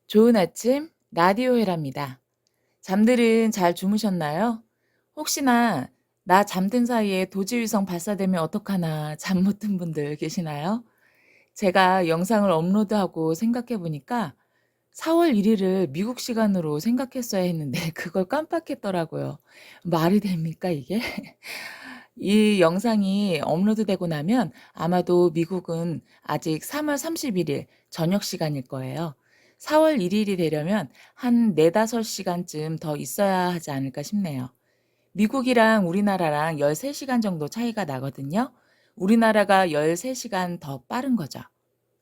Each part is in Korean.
좋은 아침 라디오 회랍니다. 잠들은 잘 주무셨나요? 혹시나 나 잠든 사이에 도지위성 발사되면 어떡하나 잠 못 든 분들 계시나요? 제가 영상을 업로드하고 생각해 보니까 4월 1일을 미국 시간으로 생각했어야 했는데 그걸 깜빡했더라고요. 말이 됩니까 이게? 이 영상이 업로드되고 나면 아마도 미국은 아직 3월 31일 저녁 시간일 거예요. 4월 1일이 되려면 한 4~5시간쯤 더 있어야 하지 않을까 싶네요. 미국이랑 우리나라랑 13시간 정도 차이가 나거든요. 우리나라가 13시간 더 빠른 거죠.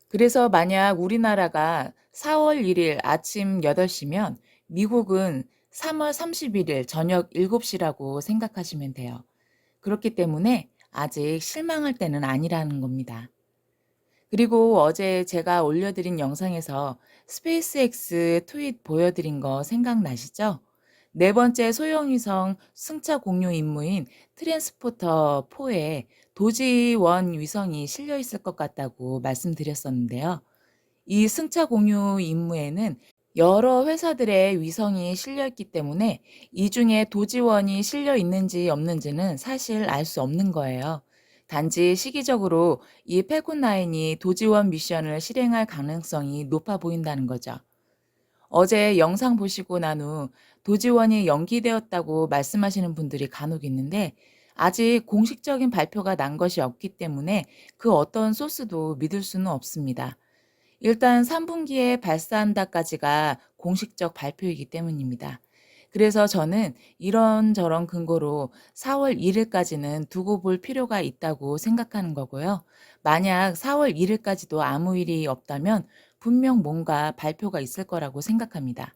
그래서 만약 우리나라가 4월 1일 아침 8시면 미국은 3월 31일 저녁 7시라고 생각하시면 돼요. 그렇기 때문에 아직 실망할 때는 아니라는 겁니다. 그리고 어제 제가 올려드린 영상에서 스페이스X 트윗 보여드린 거 생각나시죠? 네 번째 소형위성 승차 공유 임무인 트랜스포터 4에 도지원 위성이 실려 있을 것 같다고 말씀드렸었는데요. 이 승차 공유 임무에는 여러 회사들의 위성이 실려 있기 때문에 이 중에 도지원이 실려 있는지 없는지는 사실 알 수 없는 거예요. 단지 시기적으로 이 펠콘 9이 도지원 미션을 실행할 가능성이 높아 보인다는 거죠. 어제 영상 보시고 난 후 도지원이 연기되었다고 말씀하시는 분들이 간혹 있는데 아직 공식적인 발표가 난 것이 없기 때문에 그 어떤 소스도 믿을 수는 없습니다. 일단 3분기에 발사한다까지가 공식적 발표이기 때문입니다. 그래서 저는 이런저런 근거로 4월 1일까지는 두고 볼 필요가 있다고 생각하는 거고요. 만약 4월 1일까지도 아무 일이 없다면 분명 뭔가 발표가 있을 거라고 생각합니다.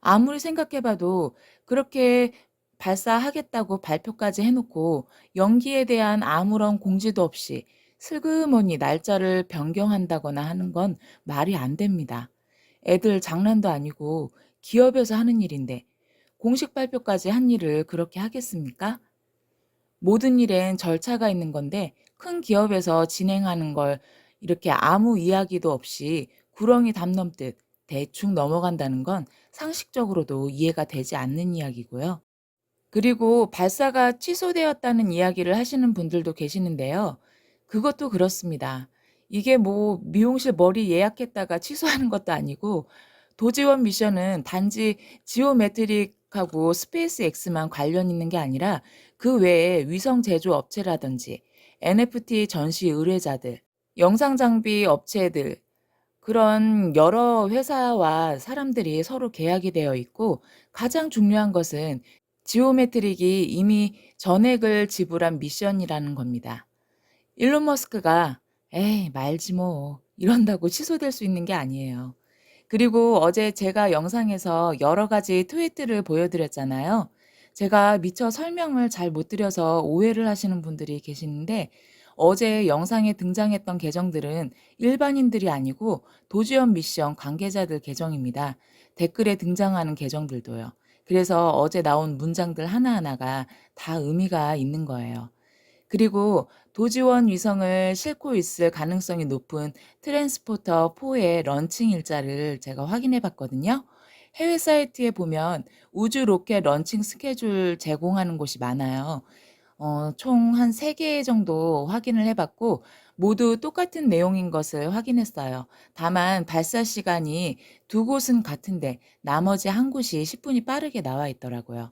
아무리 생각해 봐도 그렇게 발사하겠다고 발표까지 해 놓고 연기에 대한 아무런 공지도 없이 슬그머니 날짜를 변경한다거나 하는 건 말이 안 됩니다. 애들 장난도 아니고 기업에서 하는 일인데 공식 발표까지 한 일을 그렇게 하겠습니까? 모든 일엔 절차가 있는 건데 큰 기업에서 진행하는 걸 이렇게 아무 이야기도 없이 구렁이 담 넘듯 대충 넘어간다는 건 상식적으로도 이해가 되지 않는 이야기고요. 그리고 발사가 취소되었다는 이야기를 하시는 분들도 계시는데요. 그것도 그렇습니다. 이게 뭐 미용실 머리 예약했다가 취소하는 것도 아니고 도지원 미션은 단지 지오메트릭하고 스페이스X만 관련 있는 게 아니라 그 외에 위성 제조 업체라든지 NFT 전시 의뢰자들, 영상 장비 업체들 그런 여러 회사와 사람들이 서로 계약이 되어 있고 가장 중요한 것은 지오메트릭이 이미 전액을 지불한 미션이라는 겁니다. 일론 머스크가 "에이 말지 뭐." 이런다고 취소될 수 있는 게 아니에요. 그리고 어제 제가 영상에서 여러 가지 트윗들을 보여드렸잖아요. 제가 미처 설명을 잘 못 드려서 오해를 하시는 분들이 계시는데 어제 영상에 등장했던 계정들은 일반인들이 아니고 도지원 미션 관계자들 계정입니다. 댓글에 등장하는 계정들도요. 그래서 어제 나온 문장들 하나하나가 다 의미가 있는 거예요. 그리고 도지원 위성을 싣고 있을 가능성이 높은 트랜스포터 4의 런칭 일자를 제가 확인해 봤거든요. 해외 사이트에 보면 우주 로켓 런칭 스케줄 제공하는 곳이 많아요. 총 한 3개 정도 확인을 해 봤고 모두 똑같은 내용인 것을 확인했어요. 다만 발사 시간이 두 곳은 같은데 나머지 한 곳이 10분이 빠르게 나와 있더라고요.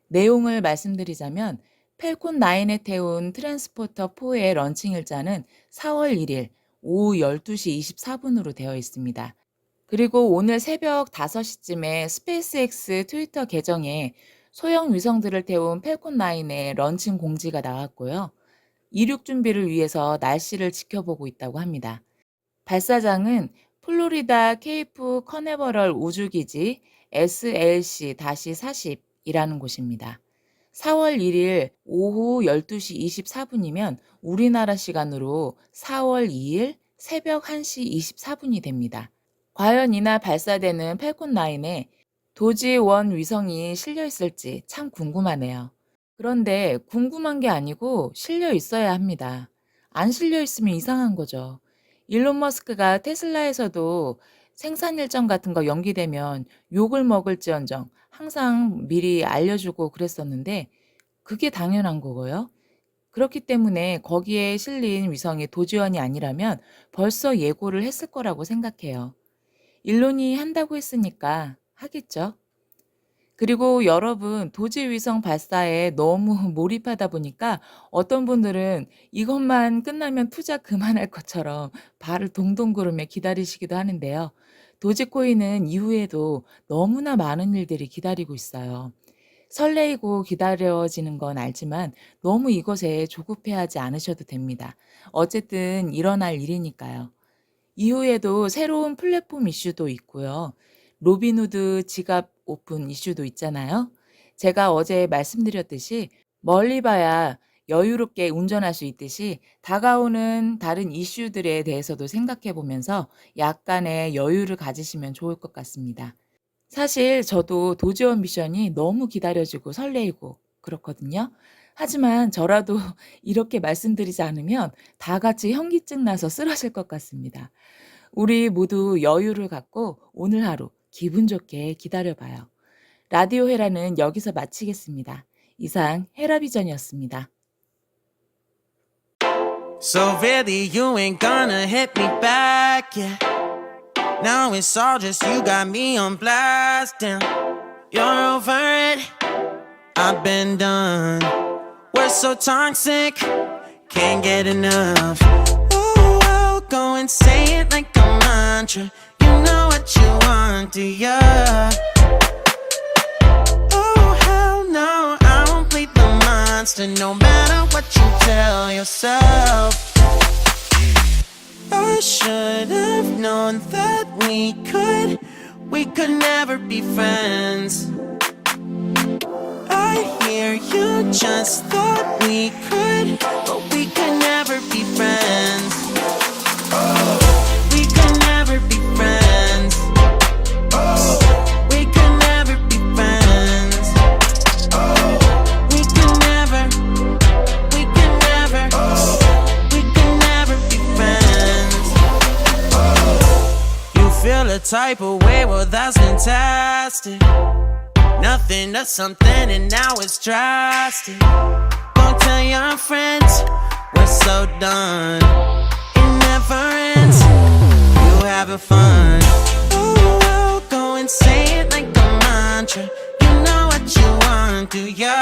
내용을 말씀드리자면 펠콘 9에 태운 트랜스포터 4의 런칭 일자는 4월 1일 오후 12시 24분으로 되어 있습니다. 그리고 오늘 새벽 5시쯤에 스페이스X 트위터 계정에 소형 위성들을 태운 펠콘 9의 런칭 공지가 나왔고요. 이륙 준비를 위해서 날씨를 지켜보고 있다고 합니다. 발사장은 플로리다 케이프 커네버럴 우주기지 SLC-40이라는 곳입니다. 4월 1일 오후 12시 24분이면 우리나라 시간으로 4월 2일 새벽 1시 24분이 됩니다. 과연 이날 발사되는 펠콘 9에 도지1 위성이 실려 있을지 참 궁금하네요. 그런데 궁금한 게 아니고 실려 있어야 합니다. 안 실려 있으면 이상한 거죠. 일론 머스크가 테슬라에서도 생산 일정 같은 거 연기되면 욕을 먹을지언정 항상 미리 알려주고 그랬었는데 그게 당연한 거고요. 그렇기 때문에 거기에 실린 위성이 도지원이 아니라면 벌써 예고를 했을 거라고 생각해요. 일론이 한다고 했으니까 하겠죠. 그리고 여러분, 도지위성 발사에 너무 몰입하다 보니까 어떤 분들은 이것만 끝나면 투자 그만할 것처럼 발을 동동 구르며 기다리시기도 하는데요. 도지코인은 이후에도 너무나 많은 일들이 기다리고 있어요. 설레이고 기다려지는 건 알지만 너무 이것에 조급해하지 않으셔도 됩니다. 어쨌든 일어날 일이니까요. 이후에도 새로운 플랫폼 이슈도 있고요. 로빈후드 지갑 오픈 이슈도 있잖아요. 제가 어제 말씀드렸듯이 멀리 봐야 여유롭게 운전할 수 있듯이 다가오는 다른 이슈들에 대해서도 생각해 보면서 약간의 여유를 가지시면 좋을 것 같습니다. 사실 저도 도지원 미션이 너무 기다려지고 설레이고 그렇거든요. 하지만 저라도 이렇게 말씀드리지 않으면 다 같이 현기증 나서 쓰러질 것 같습니다. 우리 모두 여유를 갖고 오늘 하루 기분 좋게 기다려 봐요. 라디오 헤라는 여기서 마치겠습니다. 이상 헤라비전이었습니다. So really you ain't gonna hit me back, yeah. Now it's all just you got me on blast, damn. You're over it, I've been done. We're so toxic, can't get enough. Ooh, I'll go and say it like a mantra. You know what you want, do ya? Oh hell no, I won't bleed the monster. No matter what you tell yourself. I should have known that we could never be friends. I hear you just thought we could, but we could never be friends. We could never be friends. We could never be friends. We could never, we could never, we could never be friends. You feel a type of way, well that's fantastic. Nothing to something and now it's drastic. Don't tell your friends we're so done. It never ends. You having fun? Oh, I'll go and say it like a mantra. You know what you want, do ya?